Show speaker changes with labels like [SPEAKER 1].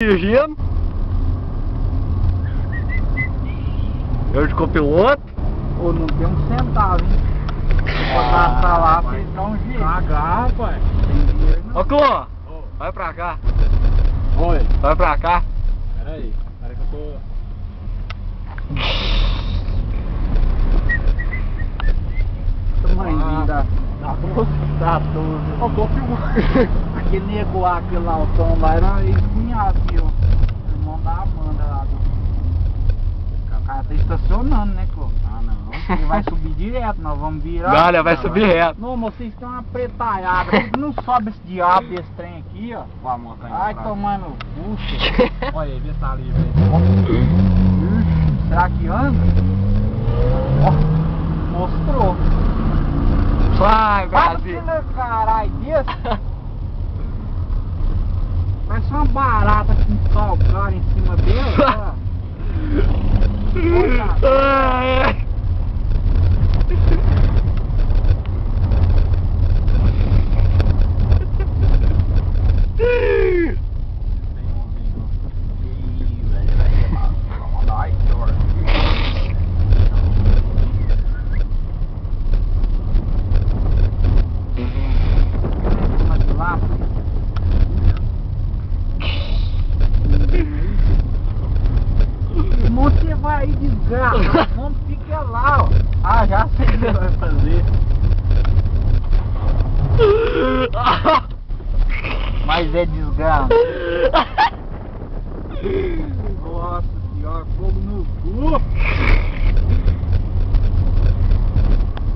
[SPEAKER 1] Dirigindo. Eu de copiloto.
[SPEAKER 2] Ou não tem um centavo, hein? Pra gastar lá, vocês dão um jeito.
[SPEAKER 3] Pagar, rapaz.
[SPEAKER 2] Tem dinheiro não.
[SPEAKER 1] Ô, Clô,
[SPEAKER 3] Ô.
[SPEAKER 1] vai pra cá.
[SPEAKER 3] Oi.
[SPEAKER 1] Vai pra cá.
[SPEAKER 3] Pera aí que eu tô...
[SPEAKER 2] Tamanhozinho da 12.
[SPEAKER 3] Ó, tô filmando.
[SPEAKER 2] Aquele nego lá, aquele lá, o Tom lá, era ex-cunhado, viu? Irmão da Amanda lá. O cara tá estacionando, né, Clô? Ah, não. Ele vai subir direto, nós vamos virar.
[SPEAKER 1] Olha, vai subir reto.
[SPEAKER 2] Não, vocês estão uma pretalhada. Não sobe esse diabo desse trem aqui, ó.
[SPEAKER 3] Ó a montanha.
[SPEAKER 2] Ai, tomando bucho.
[SPEAKER 3] Olha aí, vê se tá ali, velho.
[SPEAKER 2] Será que anda? Ó, mostrou.
[SPEAKER 1] Vai, Brasil.
[SPEAKER 2] Para caralho desse. Parece uma barata com um calcário em cima dele. Ó.
[SPEAKER 1] Ai.
[SPEAKER 2] Você vai aí, desgraça. Vamos ficar lá, ó. Ah, já sei o que você vai fazer. Mas é desgraça. Nossa senhora, fogo no cu.